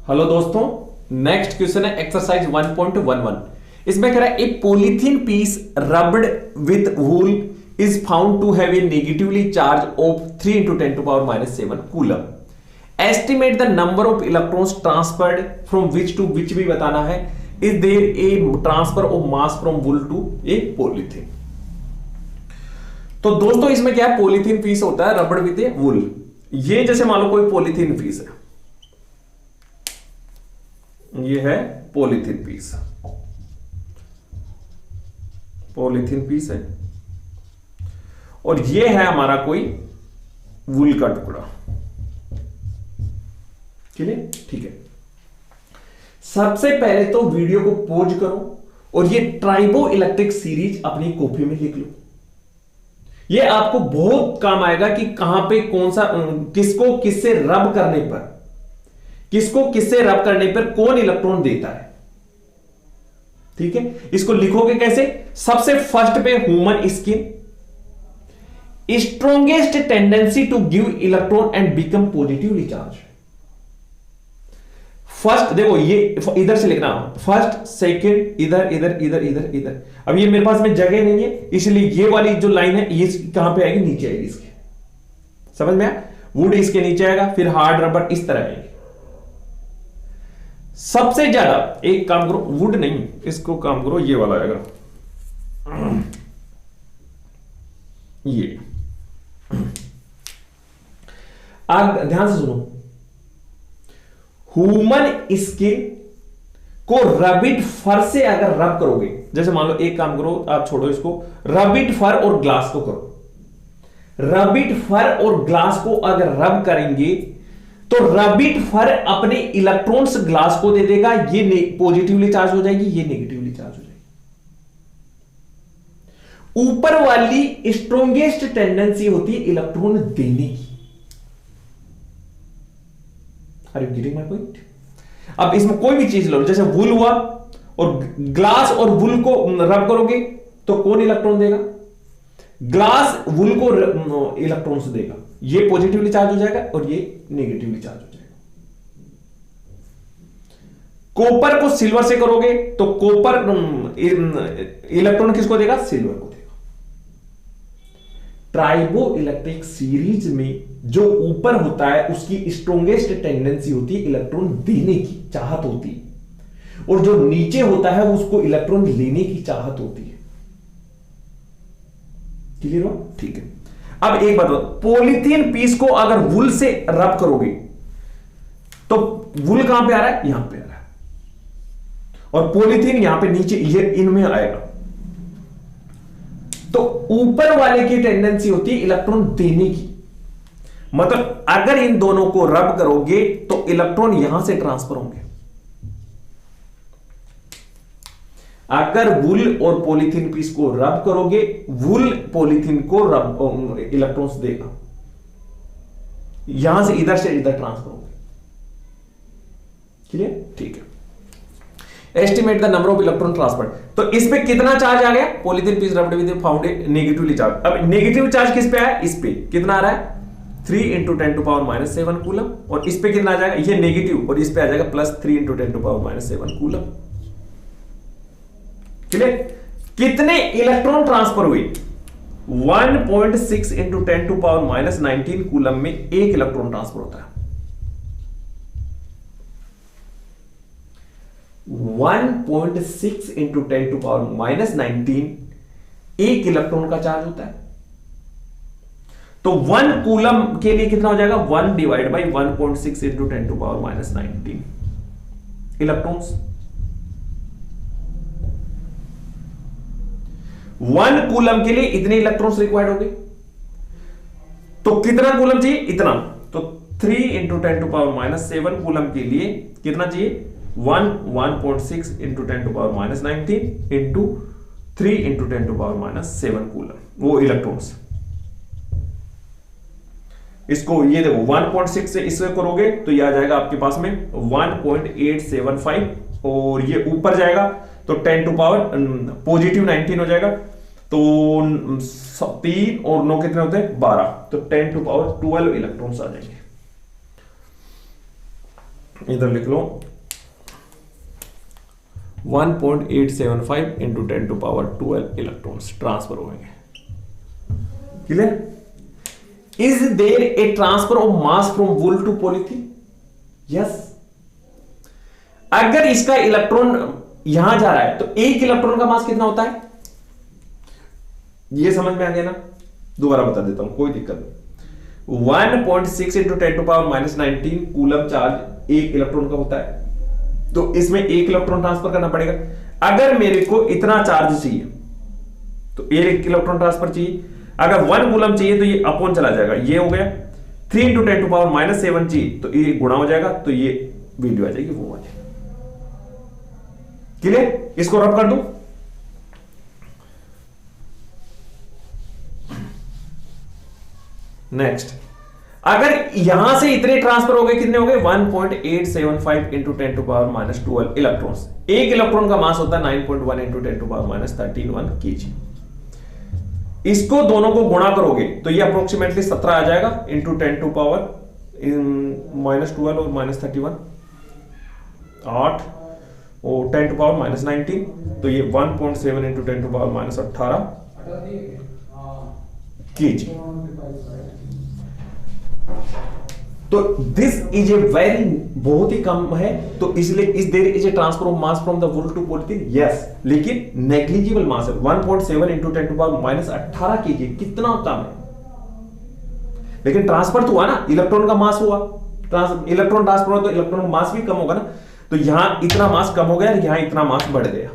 Hello दोस्तों, next question है exercise 1.11। इसमें कह रहा है a polythene piece rubbed with wool is found to have a negatively charge of 3 × 10⁻⁷ coulomb. Estimate the number of electrons transferred from which to which भी बताना है। Is there a transfer of mass from wool to a polythene. तो दोस्तों इसमें क्या है, polythene piece होता है रबड़ विद ए वूल। ये जैसे मान लो कोई पॉलीथीन पीस है, ये है पॉलीथीन पीस, पॉलीथीन पीस है और ये है हमारा कोई वूल का टुकड़ा। क्लियर? ठीक है। सबसे पहले तो वीडियो को पॉज करो और ये ट्राइबो इलेक्ट्रिक सीरीज अपनी कॉपी में लिख लो। ये आपको बहुत काम आएगा कि कहां पे कौन सा किसको किससे रब करने पर, किसको किससे रब करने पर कौन इलेक्ट्रॉन देता है। ठीक है, इसको लिखोगे कैसे? सबसे फर्स्ट पे human skin, strongest tendency to give electron and become positively charge. First देखो, ये इधर से लिखना, फर्स्ट सेकंड, इधर इधर इधर इधर इधर। अब ये मेरे पास में जगह नहीं है, इसलिए ये वाली जो लाइन है ये कहां पे आएगी? नीचे आएगी इसके। समझ में आया? वुड इसके नीचे आएगा, फिर हार्ड रबर इस तरह आएगी। सबसे ज्यादा एक काम करो, वुड नहीं, इसको काम करो ये वाला आएगा, ये। आप ध्यान से सुनो, ह्यूमन स्किन को रबिड फर से अगर रब करोगे, जैसे मान लो एक काम करो, आप छोड़ो इसको, रबिड फर और ग्लास को करो। रबिड फर और ग्लास को अगर रब करेंगे तो रबिड फर अपने इलेक्ट्रॉन्स ग्लास को दे देगा, ये पॉजिटिवली चार्ज हो जाएगी, ये नेगेटिवली चार्ज हो जाएगी। ऊपर वाली स्ट्रॉन्गेस्ट टेंडेंसी होती है इलेक्ट्रॉन देने की। Are you getting my point? अब इसमें कोई भी चीज लो, जैसे वुल हुआ और ग्लास और वुल को रब करोगे तो कौन इलेक्ट्रॉन देगा? ग्लास वुल को इलेक्ट्रॉन्स देगा, ये पॉजिटिवली चार्ज हो जाएगा और ये नेगेटिवली चार्ज हो जाएगा। कॉपर को सिल्वर से करोगे तो कॉपर इलेक्ट्रॉन किसको देगा? सिल्वर को देगा। ट्राइबो इलेक्ट्रिक सीरीज में जो ऊपर होता है उसकी स्ट्रॉन्गेस्ट टेंडेंसी होती है इलेक्ट्रॉन देने की चाहत होती है, और जो नीचे होता है उसको इलेक्ट्रॉन लेने की चाहत होती है। क्लियर हो? ठीक है। अब एक बात, पॉलीथीन पीस को अगर वुल से रब करोगे तो वुल कहां पे आ रहा है? यहां पे आ रहा है, और पॉलीथीन यहां पे नीचे ये इनमें आएगा। तो ऊपर वाले की टेंडेंसी होती है इलेक्ट्रॉन देने की, मतलब अगर इन दोनों को रब करोगे तो इलेक्ट्रॉन यहां से ट्रांसफर होंगे। अगर वुल और पॉलीथीन पीस को रब करोगे, वुल पॉलीथीन को रब इलेक्ट्रॉन्स देगा, यहां से इधर ट्रांसफर होंगे। क्लियर? ठीक है। Estimate the number of electron transfer. तो इस पे कितना चार्ज आ गया? Polythene piece rubbed with found negatively charge. अब नेगेटिव चार्ज किस पे आया? इस पे कितना आ रहा है? 3 × 10⁻⁷ कूलम। और इस पे कितना आ जाएगा? ये नेगेटिव, और इस पे आ जाएगा +3 × 10⁻⁷ कूलम। क्लियर? कितने इलेक्ट्रॉन ट्रांसफर हुए? 1.6 × 10⁻⁹ कूलम में एक इलेक्ट्रॉन ट्रांसफर होता है। 1.6 × 10⁻⁹ एक इलेक्ट्रॉन का चार्ज होता है। तो 1 कूलम के लिए कितना हो जाएगा? 1 / 1.6 × 10⁻⁹ इलेक्ट्रॉन्स। 1 कूलम के लिए इतने इलेक्ट्रॉन्स रिक्वायर्ड होंगे। तो कितना कूलम चाहिए? इतना। तो 3 × 10⁻⁷ कूलम के लिए कितना चाहिए? 1.6 × 10⁻⁹ इंटू 3 × 10⁻⁷ कूलम, वो इलेक्ट्रॉन्स। इसको ये देखो 1.6 से इससे करोगे तो ये आ जाएगा आपके पास में 1.875, और ये ऊपर जाएगा तो 10⁻, पॉजिटिव 19 हो जाएगा। तो 3 और 9 कितने होते हैं? 12। तो 10⁻12 इलेक्ट्रॉन्स आ जाएंगे। इधर लिख लो 1.875 into 10 to power 12 electrons transfer होंगे। Clear? Is there a transfer of mass from wool to polythene? Yes. अगर इसका इलेक्ट्रॉन यहां जा रहा है तो एक इलेक्ट्रॉन का मास कितना होता है? ये समझ में आ गया ना? दोबारा बता देता हूं, कोई दिक्कत नहीं। 1.6 into 10 to power -19 coulomb charge एक इलेक्ट्रॉन का होता है, तो इसमें एक इलेक्ट्रॉन ट्रांसफर करना पड़ेगा। अगर मेरे को इतना चार्ज चाहिए तो एक इलेक्ट्रॉन ट्रांसफर चाहिए। अगर 1 कूलम चाहिए तो ये अपॉन चला जाएगा, ये हो गया। 3 इंटू 10 टू पावर -7 चाहिए तो ये गुणा हो जाएगा, तो ये वैल्यू आ जाएगी, वो आ जाएगी। क्लियर? इसको रब कर दूं। नेक्स्ट, अगर यहां से इतने ट्रांसफर हो गए, कितने हो गए? 1.875 इंटू 10 टू पावर -12 इलेक्ट्रॉन्स। एक इलेक्ट्रॉन का मास होता है 9.1 इंटू 10 टू पावर -13 kg। इसको दोनों को गुणा करोगे तो ये अप्रोक्सीमेटली 17 आ जाएगा इंटू 10 टू पावर -12 और -31 8 और 10 टू पावर -19, तो ये 1.7 इंटू 10 टू पावर -18 kg। तो दिस इज ए वेरी, बहुत ही कम है, तो इसलिए इस there is a transfer of mass from the wool to polythene, yes, लेकिन नेग्लिजिबल मास है। 1.7 इंटू 10 टू पावर -18 kg, कितना कम है, लेकिन ट्रांसफर तो हुआ ना, इलेक्ट्रॉन का मास हुआ, इलेक्ट्रॉन ट्रांसफर हुआ तो इलेक्ट्रॉन का मास भी कम होगा ना, तो यहां इतना मास कम हो गया, यहां इतना मास बढ़ गया।